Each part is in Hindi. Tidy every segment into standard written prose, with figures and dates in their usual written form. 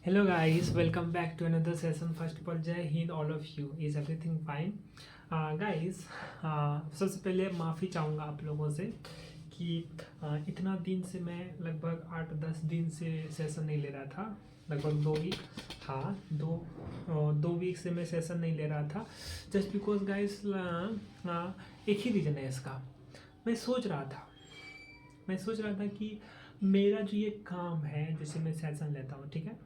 Hello guys, welcome back to another session. First of all, Jai Hind all of you. Is everything fine? Guys, सबसे पहले माफ़ी चाहूँगा आप लोगों से कि इतना दिन से मैं लगभग 8-10 दिन से सेशन नहीं ले रहा था। लगभग 2 वीक, हाँ, दो वीक से मैं सेशन नहीं ले रहा था। जस्ट बिकॉज गाइस एक ही रीज़न है इसका। मैं सोच रहा था कि मेरा जो ये काम है, जैसे मैं सेशन लेता हूँ, ठीक है,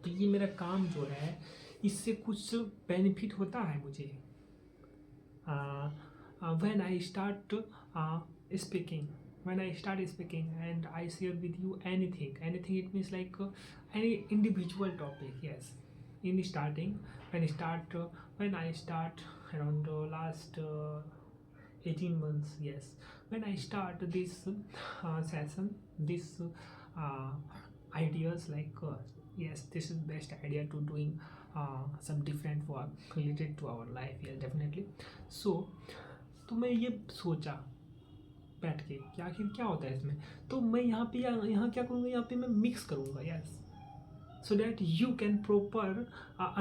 तो ये मेरा काम जो है इससे कुछ बेनिफिट होता है मुझे। When I start speaking and I share with you anything it means like any individual topic, yes, in starting when I start around last 18 months, yes, when I start this session, this ideas like yes, this is best idea to doing some different work related to our life, yeah, definitely. So तो मैं ये सोचा बैठ के कि आखिर क्या होता है इसमें, तो मैं यहाँ क्या करूँगा, यहाँ पे मैं मिक्स करूँगा, yes, so that you can proper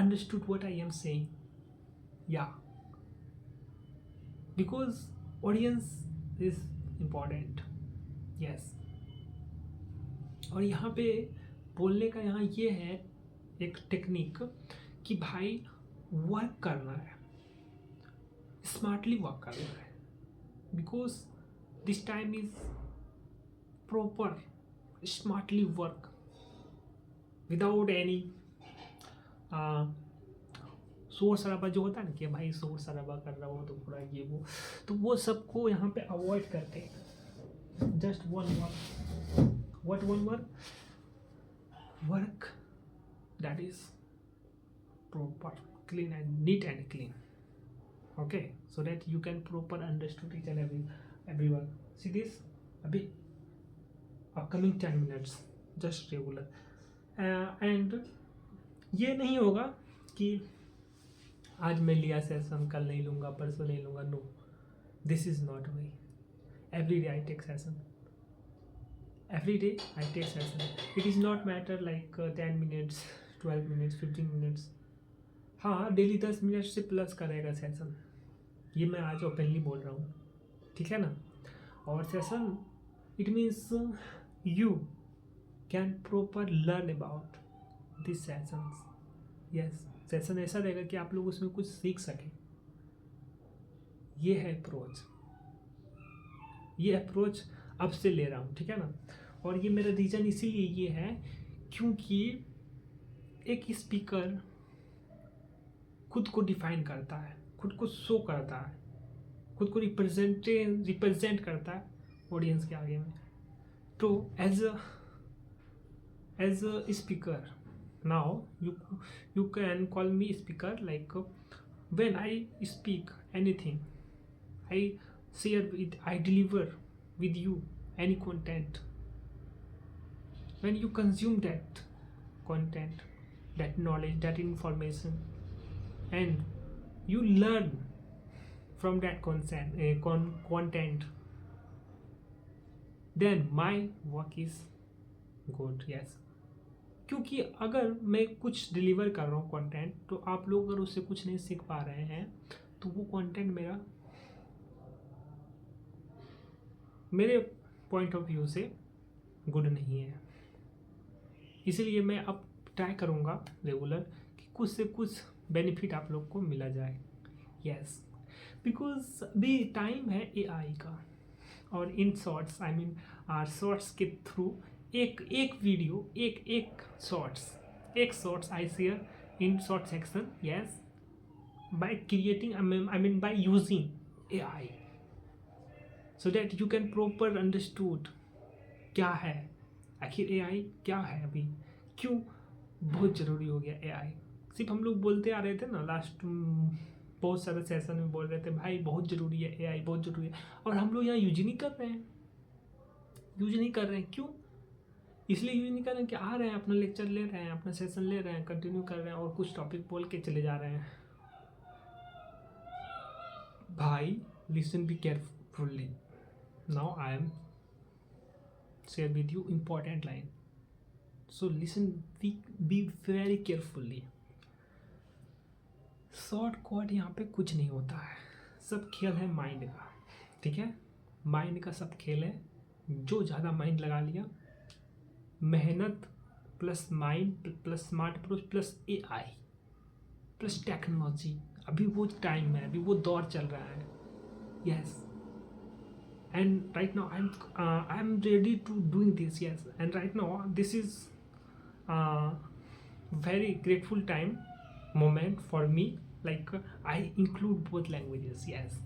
understood what I am saying, yeah, because audience is important, yes. और यहाँ पे बोलने का यहाँ ये है एक टेक्निक कि भाई वर्क करना है, स्मार्टली वर्क करना है, because this time is proper smartly work without any शोर शराबा जो होता है ना कि भाई शोर शराबा कर रहा हो तो पूरा ये वो सबको यहाँ पे अवॉइड करके just one work work that is proper, clean and neat and clean, okay, so that you can proper understood each and everyone. See this abhi upcoming 10 minutes just regular, and ये नहीं होगा कि आज मैं लिया सेशन कल नहीं लूँगा परसों नहीं लूँगा, no, this is not way. Every day I take session, every day I take session. It is not matter like 10 minutes, 12 minutes, 15 minutes. हाँ, डेली 10 मिनट से प्लस करेगा सेशन, ये मैं आज ओपनली बोल रहा हूँ, ठीक है ना. और session it means you can proper learn about this sessions, yes. Session ऐसा रहेगा कि आप लोग उसमें कुछ सीख सकें. ये है अप्रोच, ये अप्रोच अब से ले रहा हूँ, ठीक है ना. और ये मेरा रीज़न इसीलिए ये है क्योंकि एक स्पीकर खुद को डिफाइन करता है, खुद को शो करता है, खुद को रिप्रेजेंट करता है ऑडियंस के आगे में. तो as a speaker now you can call me speaker, like when I speak anything, I deliver with you any content. When you consume that content, that knowledge, that information, and you learn from that content, then my work is good, yes. क्योंकि अगर मैं कुछ डिलीवर कर रहा हूँ कंटेंट, तो आप लोग अगर उससे कुछ नहीं सीख पा रहे हैं तो वो कंटेंट मेरे पॉइंट ऑफ व्यू से गुड नहीं है. इसीलिए मैं अब ट्राई करूँगा रेगुलर कि कुछ से कुछ बेनिफिट आप लोग को मिला जाए, यस. बिकॉज अभी टाइम है एआई का, और in shorts I mean shorts के थ्रू एक वीडियो एक shorts I share in short section, yes, by creating I mean by using AI, so that you can proper understood क्या है आखिर एआई, क्या है अभी, क्यों बहुत ज़रूरी हो गया एआई. सिर्फ हम लोग बोलते आ रहे थे ना, लास्ट बहुत सारे सेशन में बोल रहे थे भाई बहुत ज़रूरी है एआई, बहुत ज़रूरी है, और हम लोग यहाँ यूज नहीं कर रहे हैं. क्यों इसलिए यूज नहीं कर रहे हैं कि आ रहे हैं, अपना लेक्चर ले रहे हैं, अपना सेशन ले रहे हैं, कंटिन्यू कर रहे हैं और कुछ टॉपिक बोल के चले जा रहे हैं. भाई listen be carefully. Now I am share with you important line. So listen, be very carefully. Shortcut यहाँ पे कुछ नहीं होता है, सब खेल है माइंड का, ठीक है। माइंड का सब खेल है, जो ज़्यादा माइंड लगा लिया, मेहनत plus mind plus smart approach plus AI plus technology, अभी वो टाइम है, अभी वो दौर चल रहा है। Yes, and right now I'm ready to doing this. Yes, and right now this is uh, very grateful time moment for me, like I include both languages. Yes,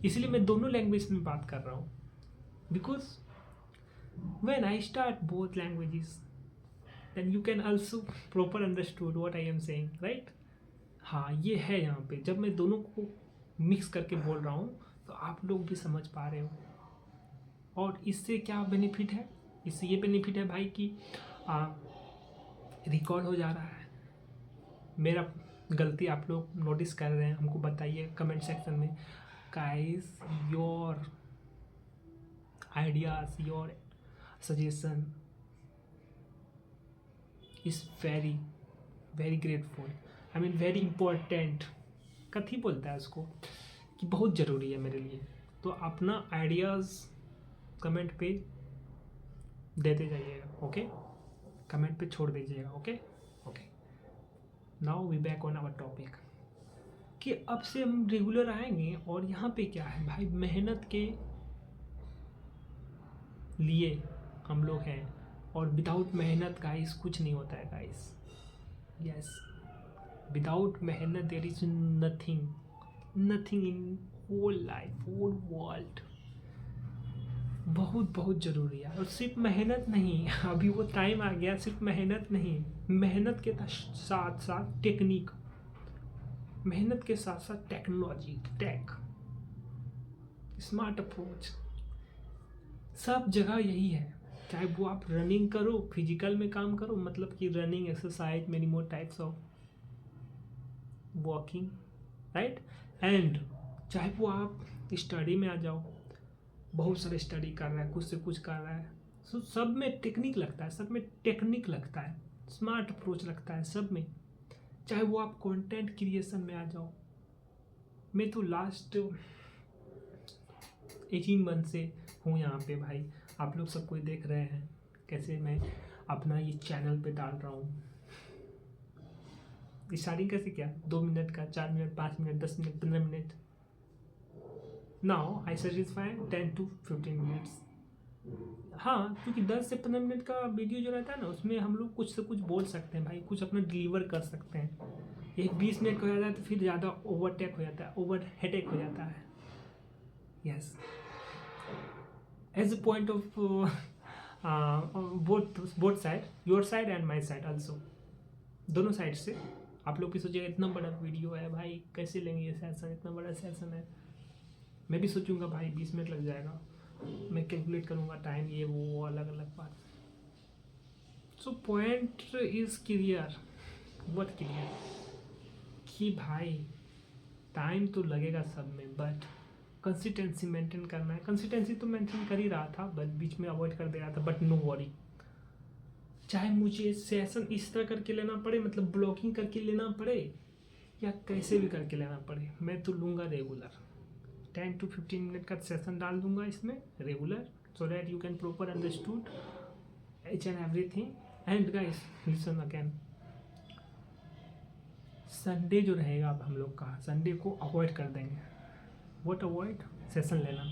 इसलिए मैं दोनों लैंग्वेज में बात कर रहा हूँ, because when I start both languages then you can also proper understood what I am saying, right? हाँ, ये है यहाँ पे, जब मैं दोनों को मिक्स करके बोल रहा हूँ तो आप लोग भी समझ पा रहे हो। और इससे क्या बेनिफिट है? इससे ये बेनिफिट है भाई कि रिकॉर्ड हो जा रहा है। मेरा गलती आप लोग नोटिस कर रहे हैं, हमको बताइए कमेंट सेक्शन में। Guys, your ideas, your suggestion is very very grateful, I mean very important. कथी बोलता है उसको, कि बहुत ज़रूरी है मेरे लिए। तो अपना आइडियाज़ कमेंट पे देते जाइएगा, ओके? कमेंट पे छोड़ दीजिएगा, okay? Okay, now we back on our topic, कि अब से हम रेगुलर आएंगे। और यहाँ पे क्या है भाई, मेहनत के लिए हम लोग हैं, और विदाउट मेहनत गाइस कुछ नहीं होता है गाइस। यस, विदाउट मेहनत there is nothing, nothing in whole life, whole world. बहुत बहुत ज़रूरी है। और सिर्फ मेहनत नहीं, अभी वो टाइम आ गया, सिर्फ मेहनत नहीं, मेहनत के साथ साथ टेक्निक, मेहनत के साथ साथ टेक्नोलॉजी, टेक, स्मार्ट अप्रोच, सब जगह यही है। चाहे वो आप रनिंग करो, फिजिकल में काम करो, मतलब कि running, exercise, many more types of walking, right. And चाहे वो आप स्टडी में आ जाओ, बहुत सारे स्टडी कर रहा है, कुछ से कुछ कर रहा है, सो सब में टेक्निक लगता है, सब में टेक्निक लगता है, स्मार्ट अप्रोच लगता है सब में। चाहे वो आप कंटेंट क्रिएशन में आ जाओ, मैं तो लास्ट 18 मंथ से हूँ यहाँ पे भाई। आप लोग सब कोई देख रहे हैं कैसे मैं अपना ये चैनल पे डाल रहा हूँ। स्टार्टिंग कैसे किया, 2 मिनट का, 4 minute, 5 minute, 10 minute, 15 minute. Now I सजेस्टिफाई 10 to 15 मिनट्स। हाँ, क्योंकि 10 से 15 मिनट का वीडियो जो रहता है ना, उसमें हम लोग कुछ से कुछ बोल सकते हैं भाई, कुछ अपना डिलीवर कर सकते हैं। ये 20 मिनट का हो जाता है तो फिर ज़्यादा ओवरटेक हो जाता है, ओवर हेडेक हो जाता है। Yes, as a point of both side, your side and my side also, दोनों साइड से। आप लोग भी सोचिएगा इतना बड़ा वीडियो है भाई, कैसे लेंगे ये सेशन, इतना बड़ा सेशन है। मैं भी सोचूंगा भाई 20 मिनट लग जाएगा, मैं कैलकुलेट करूँगा टाइम, ये वो अलग अलग बात। So point is clear, what clear, कि भाई टाइम तो लगेगा सब में, बट कंसिस्टेंसी मेंटेन करना है। कंसिस्टेंसी तो मेंटेन कर ही रहा था, बट बीच में अवॉइड कर दे रहा था, बट नो वरी। चाहे मुझे सेशन इस तरह करके लेना पड़े, मतलब ब्लॉकिंग करके लेना पड़े, या कैसे भी करके लेना पड़े, मैं तो लूँगा रेगुलर। 10 to 15 मिनट का सेशन डाल दूंगा इसमें regular, so that you can proper understood each and everything. And guys, listen again, Sunday जो रहेगा अब हम लोग का, संडे को अवॉइड कर देंगे। व्हाट अवॉइड, सेशन लेना,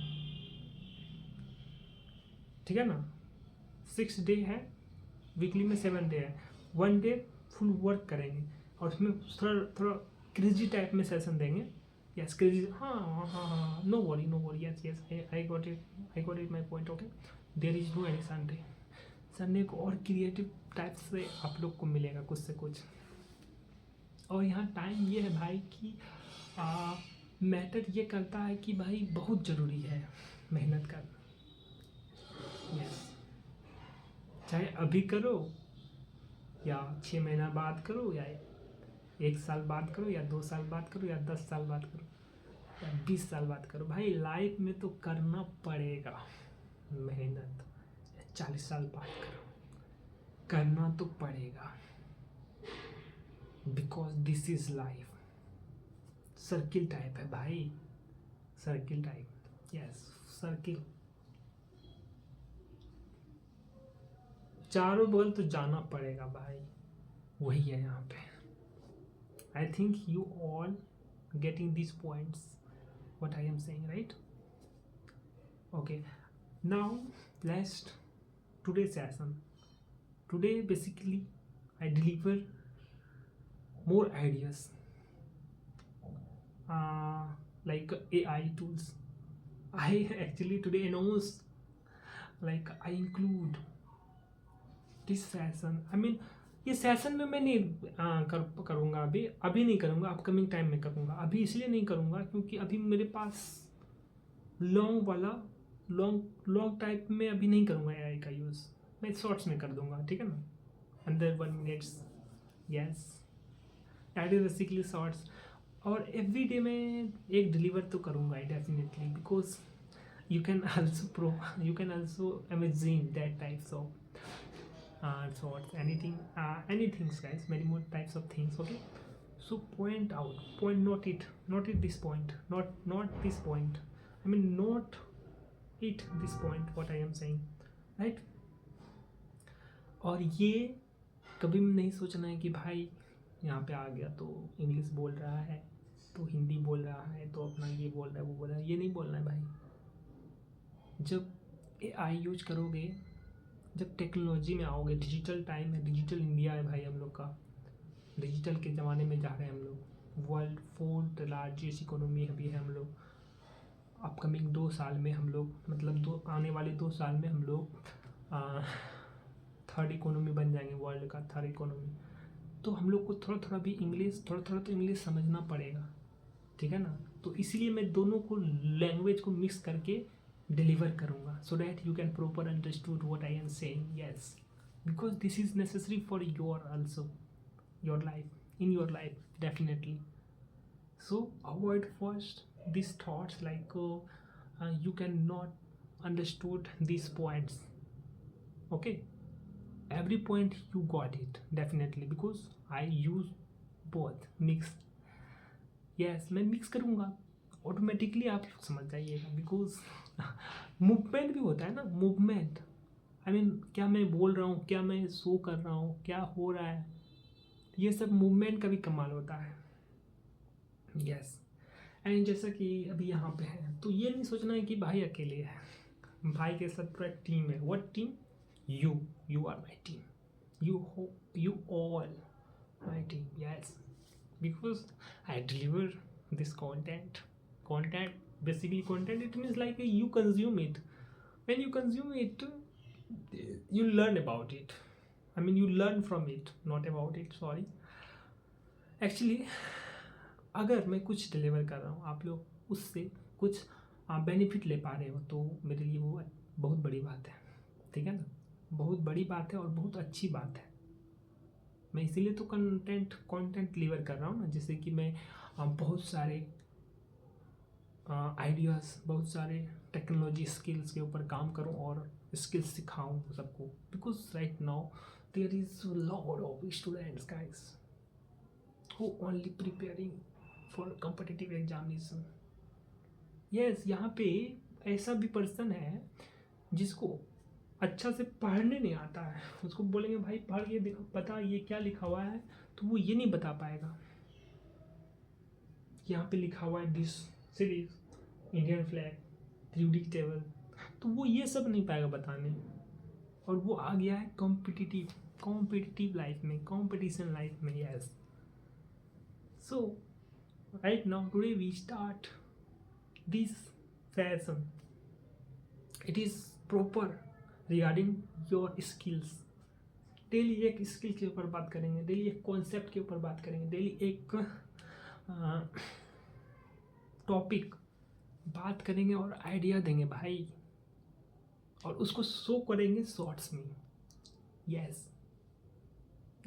ठीक है ना। 6 डे है, वीकली में 7 डे है, 1 डे फुल वर्क करेंगे, और उसमें थोड़ा थोड़ा क्रेजी टाइप में सेशन देंगे। यस, क्रेजी, हाँ, no worry, no worry, yes yes, I got it my point, okay. There is no any Sunday, Sunday को और क्रिएटिव टाइप से आप लोग को मिलेगा कुछ से कुछ। और यहाँ टाइम ये है भाई कि मैटर ये करता है कि भाई बहुत ज़रूरी है मेहनत करना। यस, चाहे अभी करो, या 6 महीना बाद करो, या 1 साल बाद करो, या 2 साल बाद करो, या 10 साल बाद करो, या 20 साल बाद करो, भाई लाइफ में तो करना पड़ेगा मेहनत। 40 साल बाद करो, करना तो पड़ेगा, because this is life. Circle type है भाई, सर्किल टाइप, यस सर्किल। चारों बगल तो जाना पड़ेगा भाई, वही है यहाँ पे। I think you all getting these points what I am saying, right? Okay, now let's today's session. Today basically I deliver more ideas, like AI tools. I actually today announce, like I include this session. I mean ये सेशन में मैं नहीं करूँगा, अभी नहीं करूँगा, अपकमिंग टाइम में करूँगा। अभी इसलिए नहीं करूँगा क्योंकि अभी मेरे पास लॉन्ग टाइप में अभी नहीं करूँगा एआई का यूज़, मैं शॉर्ट्स में कर दूँगा, ठीक है ना, अंदर 1 minutes, yes that is basically shorts. और एवरी डे मैं एक डिलीवर तो करूँगा definitely, because you can also imagine that types of shorts, anything, guys, many more types of things. Okay, so point not this point, not this point, I mean not this point, what I am saying, right? और ये कभी नहीं सोचना है कि भाई यहाँ पे आ गया तो इंग्लिश बोल रहा है, तो हिंदी बोल रहा है, तो अपना ये बोल रहा है, वो बोल रहा है, ये नहीं बोलना है भाई। जब AI यूज करोगे, जब टेक्नोलॉजी में आओगे, डिजिटल टाइम है, डिजिटल इंडिया है भाई हम लोग का, डिजिटल के ज़माने में जा रहे हैं हम लोग। वर्ल्ड 4th लार्जेस्ट इकोनॉमी अभी है हम लोग। अपकमिंग 2 साल में हम लोग, मतलब आने वाले 2 साल में हम लोग 3rd इकोनॉमी बन जाएंगे, वर्ल्ड का 3rd इकोनॉमी। तो हम लोग को थोड़ा थोड़ा तो इंग्लिश समझना पड़ेगा, ठीक है ना। तो इसीलिए मैं दोनों को, लैंग्वेज को मिक्स करके डिलीवर करूँगा, so that you can proper understood what I am saying, yes, because this is necessary for your also, your life, in your life definitely. So avoid first these thoughts, like you cannot understood these points, okay, every point you got it definitely, because I use both mix, yes मैं मिक्स करूँगा, ऑटोमेटिकली आप लोग समझ जाइएगा, बिकॉज मूवमेंट भी होता है ना, मूवमेंट, आई मीन क्या मैं बोल रहा हूँ, क्या मैं शो कर रहा हूँ, क्या हो रहा है, ये सब मूवमेंट का भी कमाल होता है, यस। एंड जैसा कि अभी यहाँ पे है, तो ये नहीं सोचना है कि भाई अकेले है, भाई के साथ पूरा टीम है। What team? You are my team, you all my team, yes, because I deliver this content basically content, it means like you consume it, when you consume it you learn about it, I mean you learn from it, not about it, sorry, actually अगर मैं कुछ डिलीवर कर रहा हूँ, आप लोग उससे कुछ बेनिफिट ले पा रहे हो, तो मेरे लिए वो बहुत बड़ी बात है, ठीक है ना, बहुत बड़ी बात है और बहुत अच्छी बात है। मैं इसीलिए तो कंटेंट डिलीवर कर रहा हूँ ना, जैसे कि मैं बहुत सारे आइडियाज़, बहुत सारे टेक्नोलॉजी स्किल्स के ऊपर काम करूँ और स्किल्स सिखाऊँ सबको, because right now there is lot of students guys who only preparing for competitive examination, yes, यहाँ पे ऐसा भी पर्सन है जिसको अच्छा से पढ़ने नहीं आता है, उसको बोलेंगे भाई पढ़ के देखो, पता ये क्या लिखा हुआ है, तो वो ये नहीं बता पाएगा। यहाँ पे लिखा हुआ है dish series, Indian flag, 3D table, तो वो ये सब नहीं पाएगा बताने, और वो आ गया है कॉम्पिटिटिव लाइफ में, कॉम्पिटिशन लाइफ में, yes. So right now today we start this session, it is proper regarding your skills, daily एक स्किल के ऊपर बात करेंगे, डेली एक कॉन्सेप्ट के ऊपर बात करेंगे, डेली एक टॉपिक बात करेंगे और आइडिया देंगे भाई, और उसको शो करेंगे शॉर्ट्स में, yes.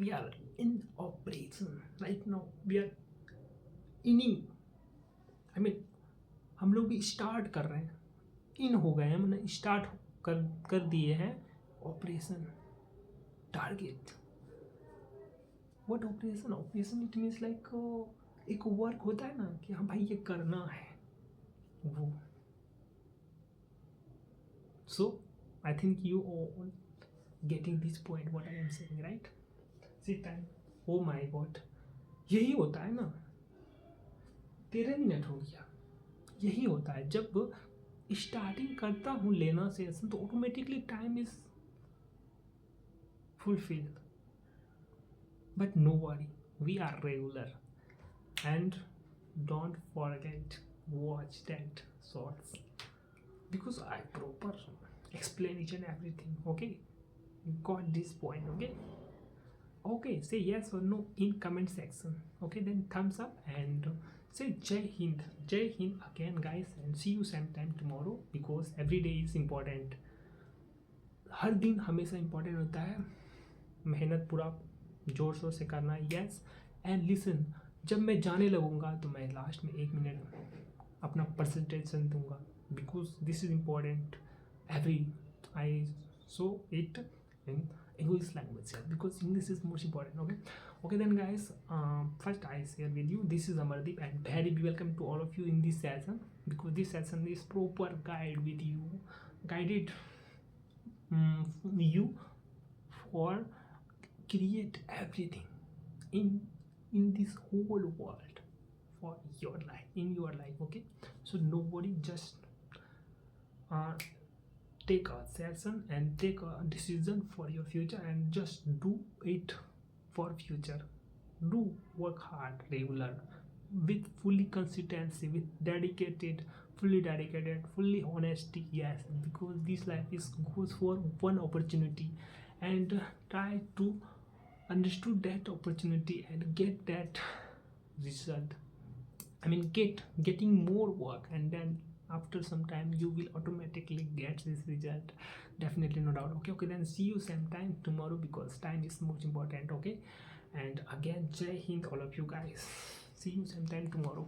We are in operation right now, we are inning, I mean हम लोग भी स्टार्ट कर रहे हैं, इन हो गए हैं, हमने स्टार्ट कर दिए हैं operation, target. What operation? Operation it means like एक वर्क होता है ना कि हाँ भाई ये करना है वो. So I think you all getting this point what I am saying, right? See time. Oh my god. यही होता है ना. 13 मिनट हो गया. यही होता है जब स्टार्टिंग करता हूँ लेना सेशन तो automatically time is fulfilled. But no worry, we are regular. And don't forget watch that shorts because I proper explain each and everything. Okay, you got this point. Okay, okay, say yes or no in comment section. Okay, then thumbs up and say Jai Hind again guys, and see you same time tomorrow because every day is important. हर दिन हमेशा इम्पोर्टेंट होता है. मेहनत पूरा जोर शोर से करना है. यस एंड लिसन, जब मैं जाने लगूंगा तो मैं लास्ट में 1 मिनट अपना परसेंटेशन दूंगा because this is important. Every I so it in English language because English is most important. Okay then guys, first I share with you, this is Amardeep and very welcome to all of you in this session because this session is proper guide with you, guided you for create everything in this whole world for your life, in your life. Okay, so nobody just take a session and take a decision for your future and just do it for future. Do work hard regular with fully consistency, with fully dedicated, fully honesty. Yes, because this life is goes for one opportunity and try to understood that opportunity and get that result. I mean getting more work, and then after some time you will automatically get this result. Definitely, no doubt. Okay, then see you same time tomorrow because time is most important. Okay, and again Jai Hind all of you guys. See you same time tomorrow.